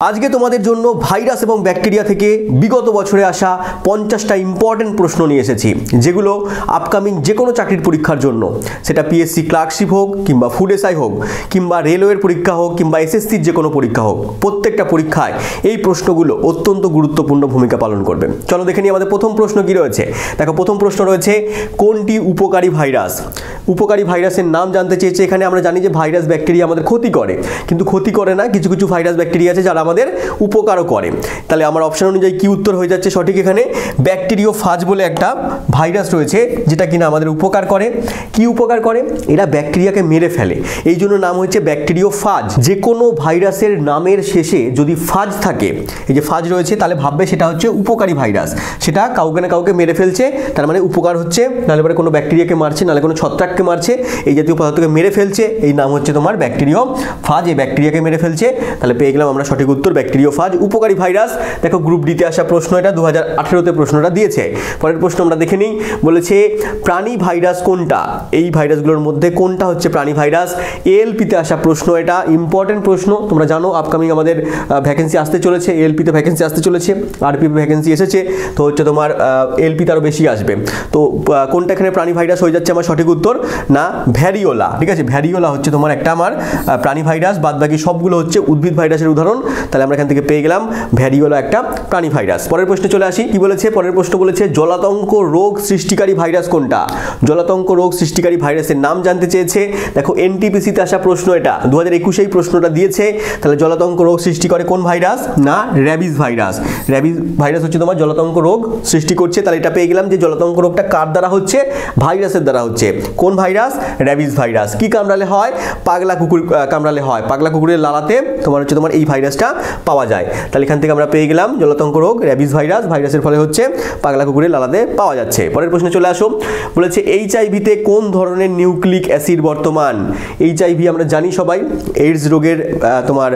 আজকে তোমাদের জন্য ভাইরাস এবং ব্যাকটেরিয়া থেকে বিগত বছরে আসা 50টা ইম্পর্টেন্ট প্রশ্ন নিয়ে এসেছি, যেগুলো আপকামিং যে কোনো চাকরির পরীক্ষার জন্য, সেটা পিএসসি ক্লার্কশিপ হোক কিংবা ফুড এসআই হোক কিংবা রেলওয়ের পরীক্ষা হোক কিংবা এসএসসির যে কোনো পরীক্ষা হোক, প্রত্যেকটা পরীক্ষায় এই প্রশ্নগুলো অত্যন্ত গুরুত্বপূর্ণ ভূমিকা পালন করবে। চলো দেখে নিই আমাদের প্রথম প্রশ্ন কি রয়েছে। দেখো, প্রথম প্রশ্ন রয়েছে কোনটি উপকারী ভাইরাস। উপকারী ভাইরাসের নাম জানতে চেয়েছে। এখানে আমরা জানি যে ভাইরাস ব্যাকটেরিয়া আমাদের ক্ষতি করে, কিন্তু ক্ষতি করে না, কিছু কিছু ভাইরাস ব্যাকটেরিয়া আছে যারা আমাদের উপকারও করে। তাহলে আমার অপশন অনুযায়ী কি উত্তর হয়ে যাচ্ছে সঠিক। এখানে ব্যাকটেরিওফাজ বলে একটা ভাইরাস রয়েছে যেটা কিনা আমাদের উপকার করে। কি উপকার করে? এরা ব্যাকটেরিয়াকে মেরে ফেলে, এই জন্য নাম হচ্ছে ব্যাকটেরিওফাজ। যে কোনো ভাইরাসের নামের শেষে যদি ফাজ থাকে, এই যে ফাজ রয়েছে, তাহলে ভাববে সেটা হচ্ছে উপকারী ভাইরাস, সেটা কাউকে না কাউকে মেরে ফেলছে, তার মানে উপকার হচ্ছে। নাহলে পরে কোনো ব্যাকটেরিয়াকে মারছে, নাহলে কোনো ছত্রাককে মারছে, এই জাতীয় পদার্থকে মেরে ফেলছে, এই নাম হচ্ছে তোমার ব্যাকটেরিওফাজ। এই ব্যাকটেরিয়াকে মেরে ফেলছে, তাহলে পেয়ে গেলাম আমরা সঠিক উত্তর ব্যাকটেরিওফাজ, উপকারী ভাইরাস। দেখো, গ্রুপ ডিতে আসা প্রশ্ন, এটা 2018তে প্রশ্নটা দিয়েছে। পরের প্রশ্ন আমরা দেখে নিই। বলেছে প্রাণী ভাইরাস কোনটা। এই ভাইরাসগুলোর মধ্যে কোনটা হচ্ছে প্রাণী ভাইরাস। এএলপিতে আসা প্রশ্ন, এটা ইম্পর্টেন্ট প্রশ্ন। তোমরা জানো আপকামিং আমাদের ভ্যাকেন্সি আসতে চলেছে, এএলপিতে ভ্যাকেন্সি আসতে চলেছে, আরপিএফ ভ্যাকেন্সি এসেছে, তো হচ্ছে তোমার এএলপিতে আরও বেশি আসবে। তো কোনটা এখানে প্রাণী ভাইরাস হয়ে যাচ্ছে আমার সঠিক উত্তর না, ভ্যারিওলা। ঠিক আছে, ভ্যারিওলা হচ্ছে তোমার একটা আমার প্রাণী ভাইরাস, বাদ বাকি সবগুলো হচ্ছে উদ্ভিদ ভাইরাসের উদাহরণ। তাহলে আমরা এখান থেকে পেয়ে গেলাম ভ্যারিওলা একটা প্রাণী ভাইরাস। পরের প্রশ্নে চলে আসি। কি বলেছে পরের প্রশ্ন? বলেছে জলাতঙ্ক রোগ সৃষ্টিকারী ভাইরাস কোনটা। জলাতঙ্ক রোগ সৃষ্টিকারী ভাইরাসের নাম জানতে চেয়েছে। দেখো, এনটিপিসিতে আসা প্রশ্ন, এটা 2021এই প্রশ্নটা দিয়েছে। তাহলে জলাতঙ্ক রোগ সৃষ্টি করে কোন ভাইরাস না, র্যাবিস ভাইরাস। র্যাবিস ভাইরাস হচ্ছে তোমার জলাতঙ্ক রোগ সৃষ্টি করছে। তাহলে এটা পেয়ে গেলাম যে জলাতঙ্ক রোগটা কার দ্বারা হচ্ছে, ভাইরাসের দ্বারা হচ্ছে। কোন ভাইরাস? Rabies virus. কি কামড়ালে হয়? পাগলা কুকুর কামড়ালে হয়। পাগলা কুকুরের লালাতে তোমার হচ্ছে তোমার এই ভাইরাসটা পাওয়া যায়। তাহলে এখান থেকে আমরা পেয়ে গেলাম জলাতঙ্ক রোগ র্যাবিস ভাইরাস, ভাইরাসের ফলে হচ্ছে পাগলা কুকুরের লালাতে পাওয়া যাচ্ছে। পরের প্রশ্নে চলে আসো। বলেছে এইচআইভিতে কোন ধরনের নিউক্লিক অ্যাসিড বর্তমান। এইচআইভি আমরা জানি সবাই, এইডস রোগের তোমার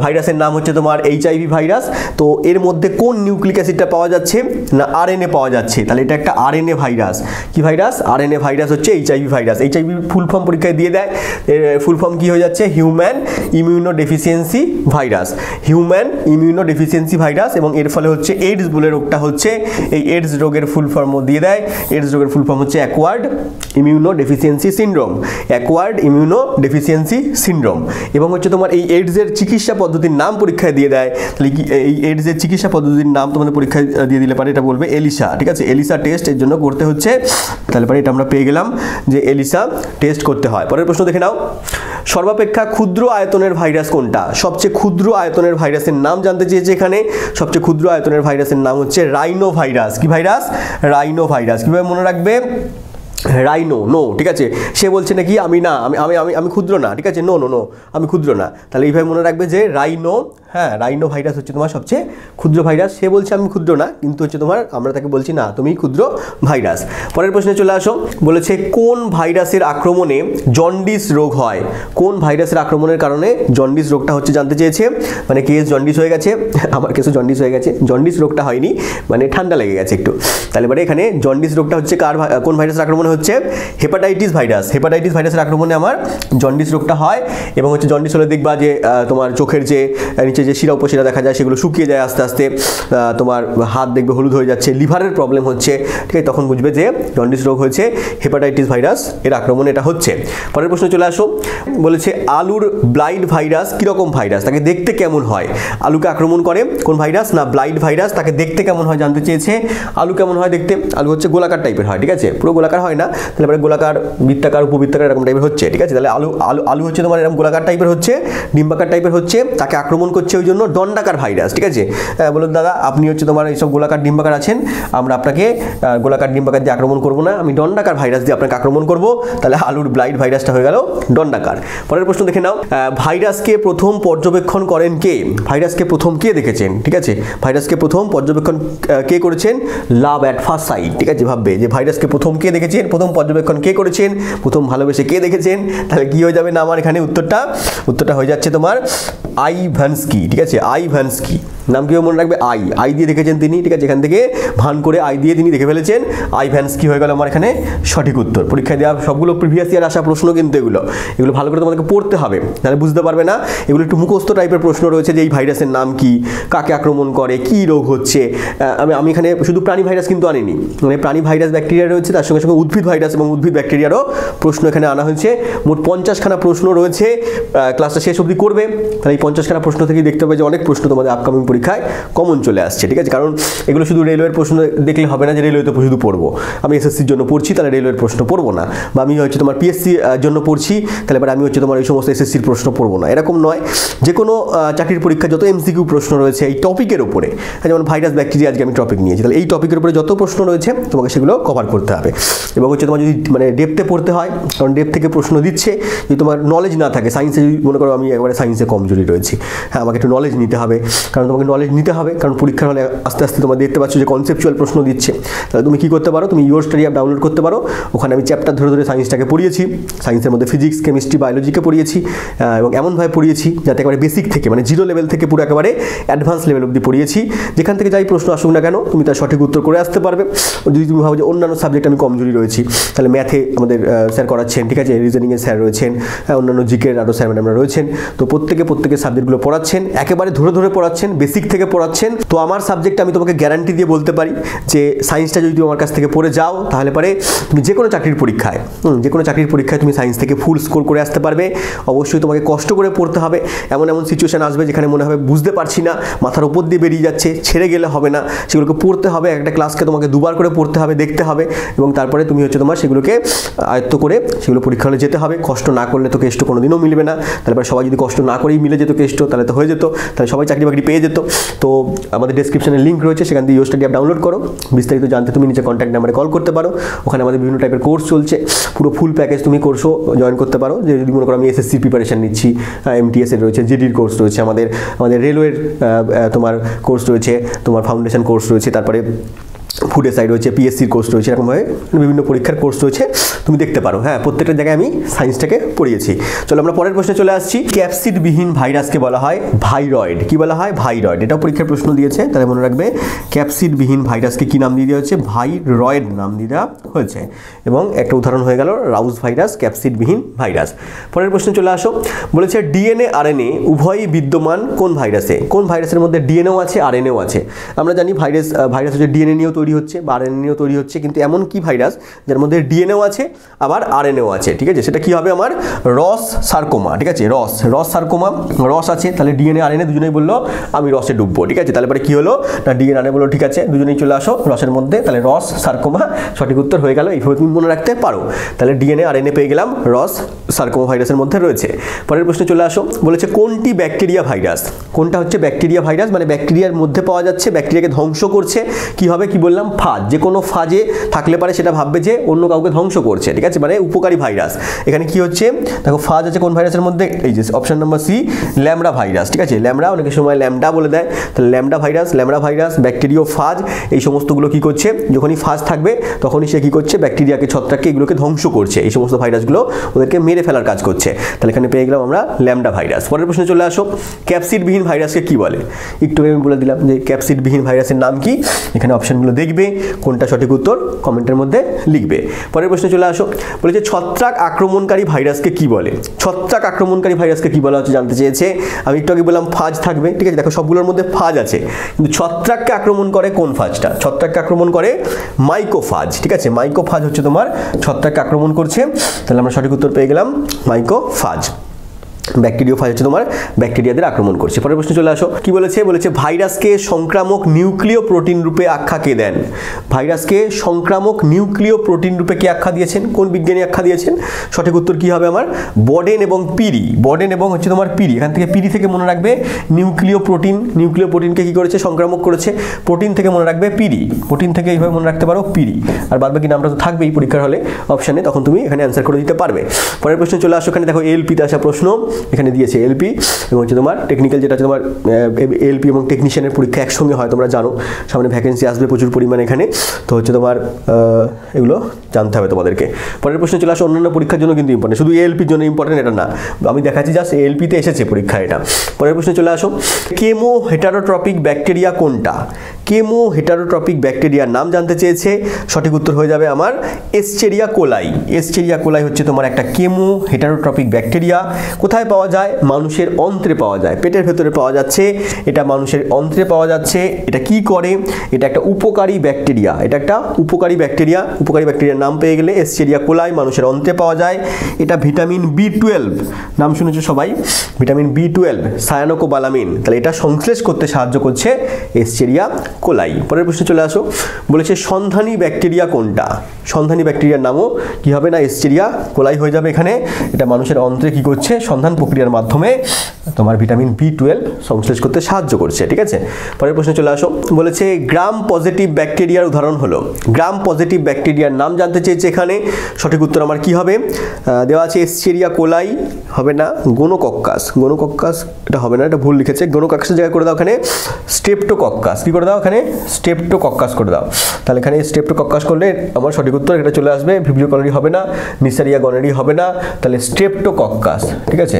ভাইরাসের নাম হচ্ছে তোমার এইচআইভি ভাইরাস। তো এর মধ্যে কোন নিউক্লিক অ্যাসিডটা পাওয়া যাচ্ছে না, আরএনএ পাওয়া যাচ্ছে। তাহলে এটা একটা আরএনএ ভাইরাস। কি ভাইরাস? আরএনএ ভাইরাস হচ্ছে HIV virus. HIV full form পরীক্ষায় দিয়ে দেয়, ফুল ফর্ম কি হয়ে যাচ্ছে, human immunodeficiency virus. Human immunodeficiency virus, এবং এর ফলে হচ্ছে এইডস বলে রোগটা হচ্ছে। এই এইডস রোগের ফুল ফর্মও দিয়ে দেয়। এইডস রোগের ফুল ফর্ম হচ্ছে acquired immunodeficiency syndrome. Acquired immunodeficiency syndrome. এবং হচ্ছে তোমার এই এইডসের চিকিৎসা পদ্ধতির নাম পরীক্ষায় দিয়ে দেয়। তাহলে কি এই এইডসের চিকিৎসা পদ্ধতির নাম তোমাদের পরীক্ষায় দিয়ে দিলে পারে, এটা বলবে এলিসা। ঠিক আছে, এলিসা টেস্ট এর জন্য করতে হচ্ছে। তাহলে পরে এটা আমরা পেয়ে গেলাম যে এলিসা টেস্ট করতে হয়। পরের প্রশ্ন দেখে নাও। সর্বাপেক্ষা ক্ষুদ্র আয়তনের ভাইরাস কোনটা। সবচেয়ে ক্ষুদ্র আয়তনের ভাইরাসের নাম জানতে চেয়েছে এখানে। সবচেয়ে ক্ষুদ্র আয়তনের ভাইরাসের নাম হচ্ছে রাইনো ভাইরাস। কি ভাইরাস? Rhino virus. কিভাবে মনে রাখবে? Rhino, no. ঠিক আছে, সে বলছে নাকি আমি না, আমি আমি আমি আমি ক্ষুদ্র না। ঠিক আছে, নো নো নো, আমি ক্ষুদ্র না। তাহলে এইভাবে মনে রাখবে যে রাইনো, হ্যাঁ, রাইনো ভাইরাস হচ্ছে তোমার সবচেয়ে ক্ষুদ্র ভাইরাস। সে বলছে আমি ক্ষুদ্র না, কিন্তু হচ্ছে তোমার আমরা তাকে বলছি না, তুমি ক্ষুদ্র ভাইরাস। পরের প্রশ্নে চলে আসো। বলেছে কোন ভাইরাসের আক্রমণে জন্ডিস রোগ হয়। কোন ভাইরাসের আক্রমণের কারণে জন্ডিস রোগটা হচ্ছে জানতে চেয়েছে। মানে কেস জন্ডিস হয়ে গেছে, আমার কেসও জন্ডিস হয়ে গেছে। জন্ডিস রোগটা হয়নি, মানে ঠান্ডা লেগে গেছে একটু। তাহলে পরে এখানে জন্ডিস রোগটা হচ্ছে কার, কোন ভাইরাসের আক্রমণে হচ্ছে? Hepatitis virus. হেপাটাইটিস ভাইরাসের আক্রমণে আমার জন্ডিস রোগটা হয়। এবং হচ্ছে জন্ডিস হলে দেখবা যে তোমার চোখের যে নিচে যে শিরা উপশিরা দেখা যায় সেগুলো শুকিয়ে যায় আস্তে আস্তে, তোমার হাত দেখবে হলুদ হয়ে যাচ্ছে, লিভারের প্রবলেম হচ্ছে। ঠিক আছে, তখন বুঝবে যে জন্ডিস রোগ হয়েছে, হেপাটাইটিস ভাইরাস এর আক্রমণে এটা হচ্ছে। পরের প্রশ্ন চলে আসো। বলেছে আলুর ব্লাইট ভাইরাস কিরকম ভাইরাস, তাকে দেখতে কেমন হয়। আলুকে আক্রমণ করে কোন ভাইরাস না, ব্লাইট ভাইরাস। তাকে দেখতে কেমন হয় জানতে চেয়েছে। আলু কেমন হয় দেখতে? আলু হচ্ছে গোলাকার টাইপের হয়। ঠিক আছে, পুরো গোলাকার হয় না, তাহলে পরে গোলাকার, বৃত্তাকার, উপবৃত্তাকার এরকম টাইপের হচ্ছে। ঠিক আছে, তাহলে আলু আলু আলু হচ্ছে তোমার এরকম গোলাকার টাইপের হচ্ছে, ডিম্বাকার টাইপের হচ্ছে। তাকে আক্রমণ করছে ওই জন্য দণ্ডাকার ভাইরাস। ঠিক আছে, বলুন দাদা আপনি হচ্ছে তোমার এইসব গোলাকার ডিম্বাকার আছেন, আমরা আপনাকে গোলাকার ডিম্বাকার দিয়ে আক্রমণ করবো না, আমি দণ্ডাকার ভাইরাস দিয়ে আপনাকে আক্রমণ করব। তাহলে আলুর ব্লাইট ভাইরাসটা হয়ে গেল দণ্ডাকার। পরের প্রশ্ন দেখে নাও। ভাইরাসকে প্রথম পর্যবেক্ষণ করেন কে। ভাইরাসকে প্রথম কে দেখেছেন। ঠিক আছে, ভাইরাসকে প্রথম পর্যবেক্ষণ কে করেছেন? লাভ অ্যাট ফার্স্ট সাইট। ঠিক আছে, ভাববে যে ভাইরাসকে প্রথম কে দেখেছেন, প্রথম পর্যবেক্ষণ কে করেছেন, প্রথম ভালোবেসে কে দেখেছেন। তাহলে কি হয়ে যাবে না আমার এখানে উত্তরটা হয়ে যাচ্ছে তোমার আইভানস্কি। ঠিক আছে, আইভানস্কি। নাম কীভাবে মনে রাখবে? আই দিয়ে দেখেছেন তিনি, ঠিক আছে, এখান থেকে ভান করে আই দিয়ে তিনি দেখে ফেলেছেন। আইভ্যান্স কি হয়ে গেল আমার এখানে সঠিক উত্তর। পরীক্ষায় দেওয়া সবগুলো প্রিভিয়াস ইয়ার আসা প্রশ্ন কিন্তু এগুলো ভালো করে তোমাদেরকে পড়তে হবে, তাহলে বুঝতে পারবে না। এগুলো একটু মুখস্থ টাইপের প্রশ্ন রয়েছে যে এই ভাইরাসের নাম কি, কাকে আক্রমণ করে, কি রোগ হচ্ছে। আমি এখানে শুধু প্রাণী ভাইরাস কিন্তু আনিনি, মানে প্রাণী ভাইরাস ব্যাকটেরিয়া রয়েছে, তার সঙ্গে সঙ্গে উদ্ভিদ ভাইরাস এবং উদ্ভিদ ব্যাকটেরিয়ারও প্রশ্ন এখানে আনা হয়েছে। মোট 50খানা প্রশ্ন রয়েছে, ক্লাসটা শেষ অবধি করবে, তাহলে এই 50খানা প্রশ্ন থেকেই দেখতে হবে যে অনেক প্রশ্ন তোমাদের আপকামিং পরীক্ষায় কমন চলে আসছে, ঠিক আছে। কারণ এগুলো শুধু রেলওয়ের প্রশ্ন দেখলে হবে না যে রেলওয়েতে শুধু পড়বো, আমি এসএসসির জন্য পড়ছি তাহলে রেলওয়ের প্রশ্ন পড়বো না, বা আমি হচ্ছে তোমার পিএসসির জন্য পড়ছি তাহলে এবার আমি হচ্ছে তোমার এই সমস্ত এসএসসির প্রশ্ন পড়বো না, এরকম নয়। যে কোনো চাকরির পরীক্ষা যত এমসিকিউ প্রশ্ন রয়েছে এই টপিকের উপরে, যেমন ভাইরাস ব্যাকটেরিয়া আজকে আমি টপিক নিয়েছি, তাহলে এই টপিকের উপরে যত প্রশ্ন রয়েছে তোমাকে সেগুলো কভার করতে হবে। এবং হচ্ছে তোমার যদি মানে ডেপথে পড়তে হয়, কারণ ডেপথ থেকে প্রশ্ন দিচ্ছে, যদি তোমার নলেজ না থাকে, সায়েন্সে যদি মনে করো আমি একবারে সায়েন্সে কমজোরি রয়েছি, হ্যাঁ আমাকে একটু নলেজ নিতে হবে, কারণ তোমাকে নলেজ নিতে হবে, কারণ পরীক্ষার হলে আস্তে আস্তে তোমরা দেখতে পাচ্ছ যে কনসেপচুয়াল প্রশ্ন দিচ্ছে। তাহলে তুমি কী করতে পারো, তুমি ইয়োর স্টাডি অ্যাপ ডাউনলোড করতে পারো, ওখানে আমি চ্যাপ্টার ধরে ধরে সায়েন্সটাকে পড়িয়েছি, সায়েন্সের মধ্যে ফিজিক্স, কেমিস্ট্রি, বায়োলজিকে পড়িয়েছি, এবং এমনভাবে পড়িয়েছি যাতে একেবারে বেসিক থেকে মানে জিরো লেভেল থেকে পুরো একেবারে অ্যাডভান্স লেভেল অবধি পড়িয়েছি। যেখান থেকে যাই প্রশ্ন আসুক না কেন তুমি তার সঠিক উত্তর করে আসতে পারবে। যদি তুমি ভাবো যে অন্যান্য সাবজেক্ট আমি কমজোরি রয়েছি, তাহলে ম্যাথে আমাদের স্যার করাচ্ছেন, ঠিক আছে, রিজনিংয়ের স্যার রয়েছেন, অন্যান্য জিকের আরও স্যার ম্যাডামরা রয়েছেন, তো প্রত্যেকের সাবজেক্টগুলো পড়াচ্ছেন, একেবারে ধরে ধরে পড়াচ্ছেন, বেসিক থেকে পড়াচ্ছেন। তো আমার সাবজেক্ট আমি তোমাকে গ্যারান্টি দিয়ে বলতে পারি যে সায়েন্সটা যদি তুমি আমার কাছ থেকে পড়ে যাও তাহলে পরে তুমি যে কোনো চাকরির পরীক্ষায় তুমি সায়েন্স থেকে ফুল স্কোর করে আসতে পারবে। অবশ্যই তোমাকে কষ্ট করে পড়তে হবে, এমন সিচুয়েশন আসবে যেখানে মনে হবে বুঝতে পারছি না, মাথার উপর দিয়ে বেরিয়ে যাচ্ছে, ছেড়ে গেলে হবে না, সেগুলোকে পড়তে হবে, একটা ক্লাসকে তোমাকে দুবার করে পড়তে হবে, দেখতে হবে, এবং তারপরে তুমি হচ্ছে তোমার সেগুলোকে আয়ত্ত করে সেগুলো পরীক্ষা হলে যেতে হবে। কষ্ট না করলে তো কেষ্ট কোনোদিনও মিলবে না, তাহলে সবাই যদি কষ্ট না করেই মিলে যেত কেষ্ট তাহলে তো হয়ে যেত, তাহলে সবাই চাকরি বাকরি পেয়ে যেত। তো আমাদের ডেসক্রিপশনে লিঙ্ক রয়েছে, সেখান থেকে ইয়োর স্টাডি অ্যাপ ডাউনলোড করো। বিস্তারিত জানতে তুমি নিচে কন্ট্যাক্ট নাম্বারে কল করতে পারো, ওখানে আমাদের বিভিন্ন টাইপের কোর্স চলছে, পুরো ফুল প্যাকেজ তুমি কোর্সও জয়েন করতে পারো। যে যদি মনে করো আমি এসএসসি প্রিপারেশন নিচ্ছি, এমটিএসের রয়েছে, জিডির কোর্স রয়েছে, আমাদের রেলওয়ের তোমার কোর্স রয়েছে, তোমার ফাউন্ডেশন কোর্স রয়েছে, তারপরে ফুড এসআই রয়েছে, পিএসসির কোর্স রয়েছে, এরকমভাবে বিভিন্ন পরীক্ষার কোর্স রয়েছে, তুমি দেখতে পারো। হ্যাঁ, প্রত্যেকটা জায়গায় আমি সায়েন্সটাকে পড়িয়েছি। চলো আমরা পরের প্রশ্নে চলে আসছি। ক্যাপসিডবিহীন ভাইরাসকে বলা হয় ভাইরয়েড। কি বলা হয়? ভাইরয়েড। এটাও পরীক্ষার প্রশ্ন দিয়েছে, তাহলে মনে রাখবে ক্যাপসিডবিহীন ভাইরাসকে কি নাম দিয়ে দেওয়া হয়েছে? ভাইরয়েড নাম দিয়ে দেওয়া হয়েছে। এবং একটা উদাহরণ হয়ে গেল রাউজ ভাইরাস, ক্যাপসিডবিহীন ভাইরাস। পরের প্রশ্নে চলে আসো। বলেছে ডিএনএ আরএনএ উভয়ই বিদ্যমান কোন ভাইরাসে? কোন ভাইরাসের মধ্যে ডিএনএও আছে আরএনএও আছে? আমরা জানি ভাইরাস হচ্ছে ডিএনএ নিয়েও তৈরি হচ্ছে বা আরএনএ নিয়েও তৈরি হচ্ছে, কিন্তু এমন কি ভাইরাস যার মধ্যে ডিএনএও আছে আবার আরএনএও আছে? ঠিক আছে, সেটা কি হবে? আমার রস সার্কোমা। ঠিক আছে, রস সার্কোমা, রস আছে, তাহলে ডিএনএ আরএনএ দুজনেই বললো আমি রসে ডুববো। ঠিক আছে, তাহলে পরে কি হলো না ডিএনএ আরএনএ বললো ঠিক আছে দুজনেই চলে আসো রসের মধ্যে, তাহলে রস সার্কোমা সঠিক উত্তর হয়ে গেল। এইভাবে তুমি মনে রাখতে পারো। তাহলে ডিএনএ আরএনএ পেয়ে গেলাম, রস সার্কোমা ভাইরাসের মধ্যে রয়েছে। পরের প্রশ্নে চলে আসো। বলেছে কোনটি ব্যাকটেরিয়া ভাইরাস? কোনটা হচ্ছে ব্যাকটেরিয়া ভাইরাস? মানে ব্যাকটেরিয়ার মধ্যে পাওয়া যাচ্ছে, ব্যাকটেরিয়াকে ধ্বংস করছে। কি হবে? কি বললাম? ফাজ। যে কোনো ফাজে থাকলে পারে সেটা ভাববে যে অন্য কাউকে ধ্বংস করছে। ঠিক আছে, মানে উপকারী ভাইরাস। এখানে কি হচ্ছে দেখো, ফাজ আছে কোন ভাইরাসের মধ্যে? এই যে option number C, lambda virus. ঠিক আছে, ল্যামডা, অনেকের সময় ল্যামডা বলে দেয়, তাহলে ল্যামডা ভাইরাস, ব্যাকটেরিয়া ফাজ, এই সমস্তগুলো কি করছে? যখনই ফাজ থাকবে তখনই সে কি করছে? ব্যাকটেরিয়াকে, ছত্রাককে, এগুলোকে ধ্বংস করছে। এই সমস্ত ভাইরাসগুলো ওদেরকে মেরে ফেলার কাজ করছে। তাহলে এখানে পেয়ে গেলাম আমরা ল্যামডা ভাইরাস। পরের প্রশ্নে চলে আসো। ক্যাপসিডবিহীন ভাইরাসকে কি বলে? একটু আমি বলে দিলাম যে ক্যাপসিডবিহীন ভাইরাসের নাম কি। এখানে অপশনগুলো দেখবে, কোনটা সঠিক উত্তর কমেন্টের মধ্যে লিখবে। পরের প্রশ্নে চলে আসো। বলেছে ছত্রাক আক্রমণকারী ভাইরাসকে কি বলে? ছত্রাক আক্রমণকারী ভাইরাসকে কি বলা হচ্ছে জানতে চেয়েছে। আমি একটু আগে বললাম ফাজ থাকবে। ঠিক আছে, দেখো সবগুলোর মধ্যে ফাজ আছে, কিন্তু ছত্রাককে আক্রমণ করে কোন ফাজটা? ছত্রাককে আক্রমণ করে মাইকোফাজ। ঠিক আছে, মাইকোফাজ হচ্ছে তোমার ছত্রাককে আক্রমণ করছে। তাহলে আমরা সঠিক উত্তর পেয়ে গেলাম মাইকোফাজ। ব্যাকটেরিওফাজ হচ্ছে তোমার ব্যাকটেরিয়াদের আক্রমণ করছে। পরের প্রশ্নে চলে আসো। কি বলেছে? বলেছে ভাইরাসকে সংক্রামক নিউক্লিয় প্রোটিন রূপে আখ্যা কে দেন? ভাইরাসকে সংক্রামক নিউক্লিয় প্রোটিন রূপে কে আখ্যা দিয়েছেন? কোন বিজ্ঞানী আখ্যা দিয়েছেন? সঠিক উত্তর কি হবে আমার? বডেন এবং পিরি। বডেন এবং হচ্ছে তোমার পিরি। এখান থেকে পিরি থেকে মনে রাখবে নিউক্লিয় প্রোটিনকে কি করেছে? সংক্রামক করেছে। প্রোটিন থেকে মনে রাখবে পিরি। প্রোটিন থেকে এইভাবে মনে রাখতে পারো পিরি। আর বাদ বাকি নামটা তো থাকবেই পরীক্ষার হলে অপশানে, তখন তুমি এখানে অ্যান্সার করে দিতে পারবে। পরের প্রশ্নে চলে আসো। এখানে দেখো এলপিতে আসা প্রশ্ন। এখানে দিয়েছে এলপি এবং হচ্ছে তোমার টেকনিক্যাল, যেটা হচ্ছে তোমার এলপি এবং টেকনিশিয়ানের পরীক্ষা একসঙ্গে হয়, তোমরা জানো সামনে ভ্যাকেন্সি আসবে প্রচুর পরিমাণে এখানে, তো হচ্ছে তোমার এগুলো জানতে হবে তোমাদেরকে। পরের প্রশ্নে চলে আসো, অন্যান্য পরীক্ষার জন্য কিন্তু ইম্পর্টেন্ট, শুধু এলপির জন্য ইম্পর্টেন্ট এটা না, আমি দেখাচ্ছি জাস্ট এলপিতে এসেছে পরীক্ষা এটা। পরের প্রশ্নে চলে আসো, কেমো হেটারোট্রপিক ব্যাকটেরিয়া কোনটা? কেমো হেটারোট্রপিক ব্যাকটেরিয়ার নাম জানতে চেয়েছে, সঠিক উত্তর হয়ে যাবে আমার এস্চেরিয়া কোলাই। এস্চেরিয়া কোলাই হচ্ছে তোমার একটা কেমো হেটারোট্রপিক ব্যাকটেরিয়া। কোথায় পাওয়া যায়? মানুষের অন্ত্রে পাওয়া যায়, পেটের ভেতরে পাওয়া যাচ্ছে, এটা মানুষের অন্ত্রে পাওয়া যাচ্ছে। এটা কি করে? এটা একটা উপকারী ব্যাকটেরিয়া, এটা একটা উপকারী ব্যাকটেরিয়া। উপকারী ব্যাকটেরিয়ার নাম পেয়ে গেলে এস্চেরিয়া কোলাই, মানুষের অন্ত্রে পাওয়া যায়। এটা ভিটামিন B12 নাম শুনেছো সবাই, ভিটামিন B12 সায়ানোকোবালামিন, তাহলে এটা সংশ্লেষ করতে সাহায্য করছে এস্চেরিয়া কোলাই। পরের প্রশ্নে চলে আসো, বলেছে সন্ধানী ব্যাকটেরিয়া কোনটা? সন্ধানী ব্যাকটেরিয়ার নামও কি হবে না এস্চেরিয়া কোলাই হয়ে যাবে এখানে। এটা মানুষের অন্ত্রে কি করছে? সন্ধান প্রক্রিয়ার মাধ্যমে তোমার ভিটামিন B12 সংশ্লেষ করতে সাহায্য করছে, ঠিক আছে। পরের প্রশ্নে চলে আসো, বলেছে গ্রাম পজিটিভ ব্যাকটেরিয়ার উদাহরণ হলো। গ্রাম পজিটিভ ব্যাকটেরিয়ার নাম জানতে চেয়েছে এখানে, সঠিক উত্তর আমার কি হবে? দেওয়া আছে এস্চেরিয়া কোলাই হবে না, গোনোকক্কাস। গোনোকক্কাস এটা হবে না, এটা ভুল লিখেছে, গোনোকক্কাসের জায়গায় করে দাও এখানে স্ট্রেপ্টোকক্কাস। কি করে দাও এখানে? স্ট্রেপ্টোকক্কাস করে দাও। তাহলে এখানে স্ট্রেপ্টোকক্কাস করলে আমার সঠিক উত্তর এটা চলে আসবে, ভিব্রিও কলেরি হবে না, নিসারিয়া গনেরি হবে না, তাহলে স্ট্রেপ্টোকক্কাস, ঠিক আছে।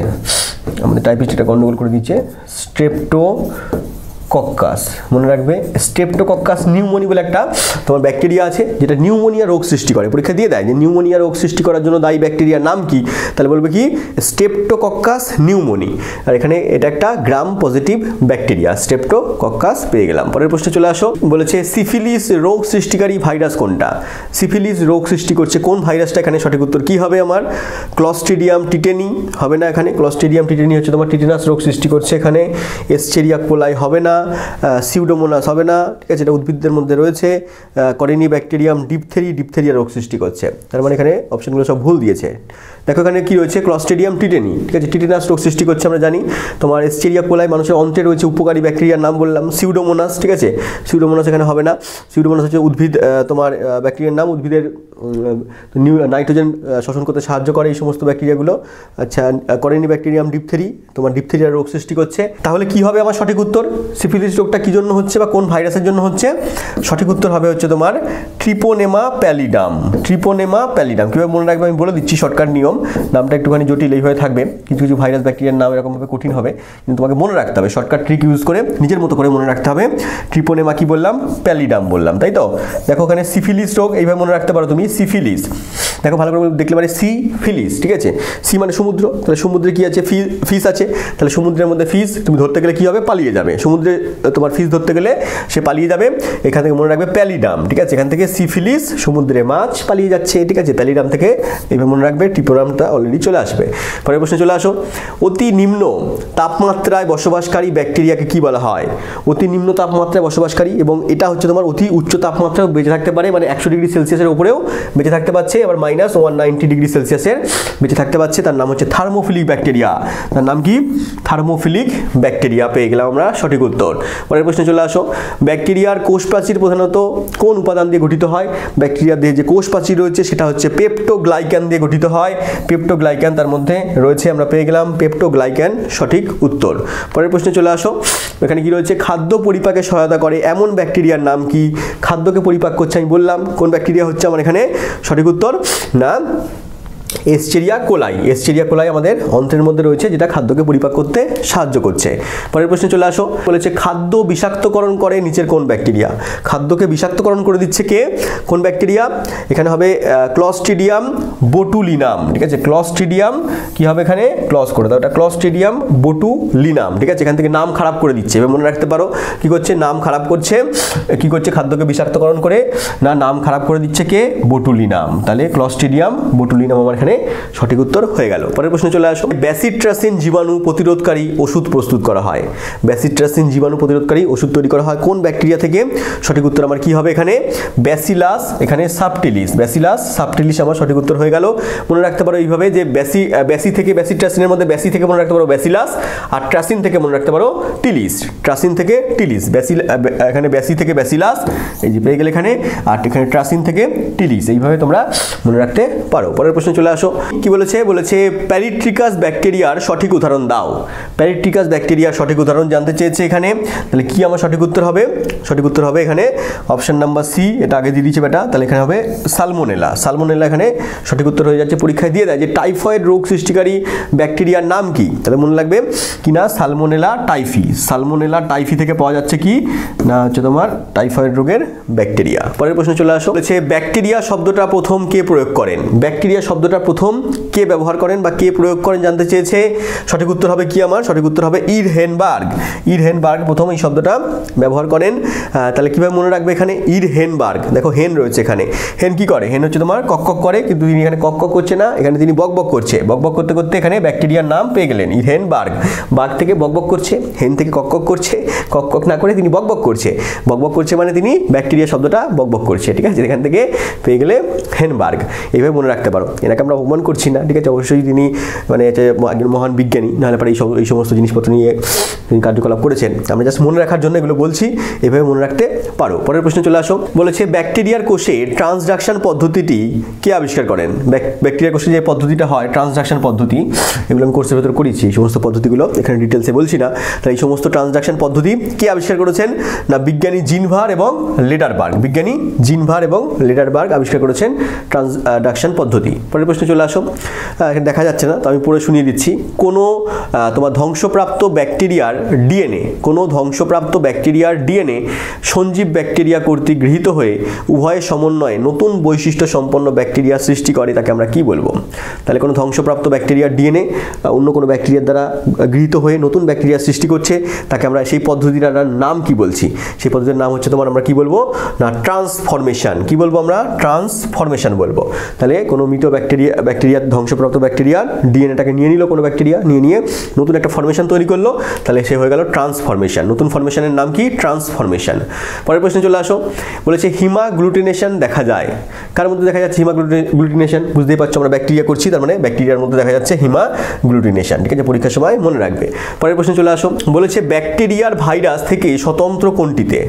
আমাদের টাইপিস্ট এটা গন্ডগোল করে দিচ্ছে, স্ট্রেপ্টোকক্কাস মনে রাখবে। স্ট্রেপ্টোকক্কাস নিউমোনি বলে একটা তোমার ব্যাকটেরিয়া আছে, যেটা নিউমোনিয়া রোগ সৃষ্টি করে, পরীক্ষা দিয়ে দেয় যে নিউমোনিয়া রোগ সৃষ্টি করার জন্য দায়ী ব্যাকটেরিয়ার নাম কি? তাহলে বলবে কি? Streptococcus pneumoniae. আর এখানে এটা একটা গ্রাম পজিটিভ ব্যাকটেরিয়া, স্ট্রেপ্টোকক্কাস পেয়ে গেলাম। পরের প্রশ্নে চলে আসো, বলেছে সিফিলিস রোগ সৃষ্টিকারী ভাইরাস কোনটা? সিফিলিস রোগ সৃষ্টি করছে কোন ভাইরাসটা? এখানে সঠিক উত্তর কি হবে আমার? ক্লস্ট্রিডিয়াম টিটেনি হবে না, এখানে ক্লস্ট্রিডিয়াম টিটেনি হচ্ছে তোমার টিটেনাস রোগ সৃষ্টি করছে এখানে। এস্চেরিয়া কোলাই হবে না, সিউডোমোনাস হবে না, ঠিক আছে, এটা উদ্ভিদদের মধ্যে রয়েছে। করেনি ব্যাকটেরিয়াম ডিপথেরিয়া রোগ সৃষ্টি করছে, তার মানে এখানে অপশনগুলো সব ভুল দিয়েছে। দেখো এখানে কি রয়েছে? ক্লস্ট্রিডিয়াম টিটেনি, ঠিক আছে, টিটেনাস রোগ সৃষ্টি করছে আমরা জানি। তোমার এস্চেরিয়া কোলাই মানুষের অন্ত্রে রয়েছে, উপকারী ব্যাকটেরিয়ার নাম বললাম সিউডোমোনাস, ঠিক আছে, সিউডোমোনাস এখানে হবে না। সিউডোমোনাস হচ্ছে উদ্ভিদ তোমার ব্যাকটেরিয়ার নাম, উদ্ভিদের নাইট্রোজেন শোষণ করতে সাহায্য করে এই সমস্ত ব্যাকটেরিয়াগুলো। আচ্ছা, করেনি ব্যাকটেরিয়াম তোমার ডিপথেরিয়া রোগ সৃষ্টি করছে। তাহলে কি হবে আমার সঠিক উত্তর? সিফিলিস রোগটা কি জন্য হচ্ছে বা কোন ভাইরাসের জন্য হচ্ছে? সঠিক উত্তর হবে হচ্ছে তোমার ট্রিপোনেমা প্যালিডাম। ট্রিপোনেমা প্যালিডাম কীভাবে মনে রাখবে আমি বলে দিচ্ছি, শর্টকাট নিয়ম, নামটা একটুখানি জটিল এইভাবে থাকবে, কিছু কিছু ভাইরাস ব্যাকটেরিয়ার নাম এরকমভাবে কঠিন হবে, কিন্তু তোমাকে মনে রাখতে হবে, শর্টকাট ট্রিক ইউজ করে নিজের মতো করে মনে রাখতে হবে। ট্রিপোনেমা কি বললাম? প্যালিডাম বললাম, তাই তো। দেখো এখানে সিফিলিস রোগ এইভাবে মনে রাখতে পারো তুমি, সিফিলিস। দেখো ভালো করে দেখলে মানে সিফিলিস, ঠিক আছে, সি মানে সমুদ্র, তাহলে সমুদ্রে কি আছে? ফিস আছে, তাহলে সমুদ্রের মধ্যে ফিস তুমি ধরতে গেলে কি হবে? পালিয়ে যাবে। সমুদ্রে তোমার ফিস ধরতে গেলে সে পালিয়ে যাবে, এখান থেকে মনে রাখবে প্যালিডাম, ঠিক আছে। এখান থেকে সিফিলিস, সমুদ্রে মাছ পালিয়ে যাচ্ছে, ঠিক আছে, প্যালিডাম থেকে এইভাবে মনে রাখবে, ট্রিপোনামটা অলরেডি চলে আসবে। পরের প্রশ্নে চলে আসো, অতি নিম্ন তাপমাত্রায় বসবাসকারী ব্যাকটেরিয়াকে কি বলা হয়? অতি নিম্ন তাপমাত্রায় বসবাসকারী, এবং এটা হচ্ছে তোমার অতি উচ্চ তাপমাত্রায় বেঁচে থাকতে পারে, মানে 100 ডিগ্রি সেলসিয়াসের উপরেও বেঁচে থাকতে পারছে, আবার -190 ডিগ্রি সেলসিয়াসের বেঁচে থাকতে পারছে। তার নাম হচ্ছে থার্মোফিলিক ব্যাকটেরিয়া। তার নাম কি? থার্মোফিলিক ব্যাকটেরিয়া পেয়ে গেলাম আমরা সঠিক উত্তর। পরের প্রশ্নে চলে আসো, ব্যাকটেরিয়ার কোষ প্রাচীর প্রধানত কোন উপাদান দিয়ে গঠিত হয়? ব্যাকটেরিয়ার দেহে যে কোষ প্রাচীর রয়েছে সেটা হচ্ছে পেপটোগ্লাইক্যান দিয়ে গঠিত হয়। পেপটোগ্লাইক্যান তার মধ্যে রয়েছে, আমরা পেয়ে গেলাম পেপটোগ্লাইক্যান সঠিক উত্তর। পরের প্রশ্নে চলে আসো, এখানে কি রয়েছে? খাদ্য পরিপাকে সহায়তা করে এমন ব্যাকটেরিয়ার নাম কি? খাদ্যকে পরিপাক করছে আমি বললাম, কোন ব্যাকটেরিয়া হচ্ছে আমার এখানে সঠিক উত্তর? না, এস্চেরিয়া কোলাই। এস্চেরিয়া কোলাই আমাদের অন্ত্রের মধ্যে রয়েছে, যেটা খাদ্যকে পরিপাক করতে সাহায্য করছে। পরের প্রশ্নে চলে আসো, বলেছে খাদ্য বিষাক্তকরণ করে নিচের কোন ব্যাকটেরিয়া? খাদ্যকে বিষাক্তকরণ করে দিচ্ছে কে? কোন ব্যাকটেরিয়া? এখানে হবে ক্লস্ট্রিডিয়াম বোটুলিনাম, ঠিক আছে, ক্লস্ট্রিডিয়াম কি হবে এখানে? ক্লস করে দাও, এটা ক্লস্ট্রিডিয়াম বোটুলিনাম, ঠিক আছে। এখান থেকে নাম খারাপ করে দিচ্ছে, এবার মনে রাখতে পারো কি করছে? নাম খারাপ করছে, কি করছে? খাদ্যকে বিষাক্তকরণ করে না নাম খারাপ করে দিচ্ছে কে? বোটুলিনাম। তাহলে ক্লস্ট্রিডিয়াম বোটুলিনাম আমার এখানে সঠিক উত্তর হয়ে গেল। পরের প্রশ্নে চলে আসো, ব্যাসিট্রাসিন জীবাণু প্রতিরোধকারী ওষুধ প্রস্তুত করা হয়। ব্যাসিট্রাসিন জীবাণু প্রতিরোধকারী ওষুধ তৈরি করা হয় কোন ব্যাকটেরিয়া থেকে? সঠিক উত্তর আমার কি হবে এখানে? ব্যাসিলাস, এখানে সাবটিলিস, ব্যাসিলাস সাবটিলিস আমার সঠিক উত্তর হয়ে গেল। মনে রাখতে পারো এইভাবে যে ব্যাসি থেকে ব্যাসিট্রাসিনের মধ্যে ব্যাসি থেকে মনে রাখতে পারো ব্যাসিলাস, আর ট্রাসিন থেকে মনে রাখতে পারো টিলিস। ট্রাসিন থেকে টিলিস, এখানে ব্যাসি থেকে ব্যাসিলাস, এই যে পেয়ে গেলে এখানে, আর এখানে ট্রাসিন থেকে টিলিস, এইভাবে তোমরা মনে রাখতে পারো। পরের প্রশ্নে চলে আসো, আসো। কি বলেছে? বলেছে প্যারিট্রিকাস ব্যাকটেরিয়ার সঠিক উদাহরণ দাও। প্যারিট্রিকাস ব্যাকটেরিয়ার সঠিক উদাহরণ জানতে চেয়েছে এখানে। তাহলে কি আমার সঠিক উত্তর হবে? সঠিক উত্তর হবে এখানে অপশন নাম্বার সি, এটা আগে দিয়ে দিয়েছে বেটা। তাহলে এখানে হবে সালমোনেলা। সালমোনেলা এখানে সঠিক উত্তর হয়ে যাচ্ছে। পরীক্ষায় দিয়ে দেয় যে টাইফয়েড রোগ সৃষ্টিকারী ব্যাকটেরিয়ার নাম কি, তাহলে মনে রাখবে কি না সালমোনেলা টাইফি। সালমোনেলা টাইফি থেকে পাওয়া যাচ্ছে কি না হচ্ছে তোমার টাইফয়েড রোগের ব্যাকটেরিয়া। পরের প্রশ্ন চলে আসো। বলেছে ব্যাকটেরিয়া শব্দটা প্রথম কে প্রয়োগ করেন? ব্যাকটেরিয়া শব্দটা প্রথম কে ব্যবহার করেন বা কে প্রয়োগ করেন জানতে চেয়েছে। সঠিক উত্তর হবে কি আমার? সঠিক উত্তর হবে ইরহেনবার্গ। ইরহেনবার্গ প্রথম এই শব্দটা ব্যবহার করেন। তাহলে কিভাবে মনে রাখবে এখানে ইরহেনবার্গ? দেখো হেন রয়েছে এখানে। হেন কি করে? হেন হচ্ছে তোমার কক কক করে, কিন্তু তিনি এখানে কক কক করছে না, এখানে তিনি বক বক করছে। বক বক করতে করতে এখানে ব্যাকটেরিয়ার নাম পেয়ে গেলেন ইরহেনবার্গ। বার্গ থেকে বক বক করছে, হেন থেকে কক কক করছে, কক কক না করে তিনি বক বক করছে। বক বক করছে মানে তিনি ব্যাকটেরিয়া শব্দটা বক বক করছে, ঠিক আছে? এখান থেকে পেয়ে গেলে হেনবার্গ। এইভাবে মনে রাখতে পারো। এনাকে আমরা অপমান করছি না, ঠিক আছে? অবশ্যই তিনি মানে একজন মহান বিজ্ঞানী, নাহলে পরে এই সমস্ত জিনিসপত্র নিয়ে তিনি কার্যকলাপ করেছেন। আমরা জাস্ট মনে রাখার জন্য এগুলো বলছি, এভাবে মনে রাখতে পারো। পরের প্রশ্ন চলে আসো। বলেছে ব্যাকটেরিয়ার কোষে ট্রান্সডাকশন পদ্ধতিটি কে আবিষ্কার করেন? ব্যাকটেরিয়ার কোষে যে পদ্ধতিটা হয় ট্রান্সডাকশন পদ্ধতি, এগুলো আমি কোর্সের ভেতর করেছি। এই সমস্ত পদ্ধতিগুলো এখানে ডিটেলসে বলছি না। তাই এই সমস্ত ট্রান্সডাকশন পদ্ধতি কে আবিষ্কার করেছেন? না বিজ্ঞানী জিনভার এবং লেডারবার্গ। বিজ্ঞানী জিনভার এবং লেডারবার্গ আবিষ্কার করেছেন ট্রান্সডাকশন পদ্ধতি। পরের প্রশ্ন চলে আসো। এখানে দেখা যাচ্ছে না, তো আমি পড়ে শুনিয়ে দিচ্ছি। কোনো তোমার ধ্বংসপ্রাপ্ত ব্যাকটেরিয়ার ডিএনএ, কোনো ধ্বংসপ্রাপ্ত ব্যাকটেরিয়ার ডিএনএ সঞ্জীব ব্যাকটেরিয়া কর্তৃক গৃহীত হয়ে উভয়ের সমন্বয়ে নতুন বৈশিষ্ট্য সম্পন্ন ব্যাকটেরিয়া সৃষ্টি করে, তাকে আমরা কি বলবো? তাহলে কোনো ধ্বংসপ্রাপ্ত ব্যাকটেরিয়ার ডিএনএ অন্য কোনো ব্যাকটেরিয়ার দ্বারা গৃহীত হয়ে নতুন ব্যাকটেরিয়া সৃষ্টি করছে, তাকে আমরা সেই পদ্ধতিটার নাম কি বলছি? সেই পদ্ধতির নাম হচ্ছে তোমার আমরা কি বলবো? না ট্রান্সফরমেশন। কি বলবো আমরা? ট্রান্সফরমেশন বলবো। তাহলে কোনো মৃত ব্যাকটেরিয়ার ধ্বংসপ্রাপ্ত ব্যাকটেরিয়ার ডিএনএটাকে নিয়ে নিল কোনো ব্যাকটেরিয়া, নিয়ে নতুন একটা ফরমেশন তৈরি করলো, তাহলে সে হয়ে গেল ট্রান্সফরমেশন। নতুন ফরমেশনের নাম কি? ট্রান্সফরমেশন। পরের প্রশ্নে চলে আসো। বলেছে হিমাগ্লুটিনেশন দেখা যায় কার মধ্যে? দেখা যাচ্ছে হিমাগ্লুটিনেশন। বুঝতেই পারছো আমরা ব্যাকটেরিয়া করছি, তার মানে ব্যাকটেরিয়ার মধ্যে দেখা যাচ্ছে হিমাগ্লুটিনেশন, ঠিক আছে? পরীক্ষার সময় মনে রাখবে। পরের প্রশ্নে চলে আসো। বলেছে ব্যাকটেরিয়ার ভাইরাস থেকে স্বতন্ত্র কোনটিতে?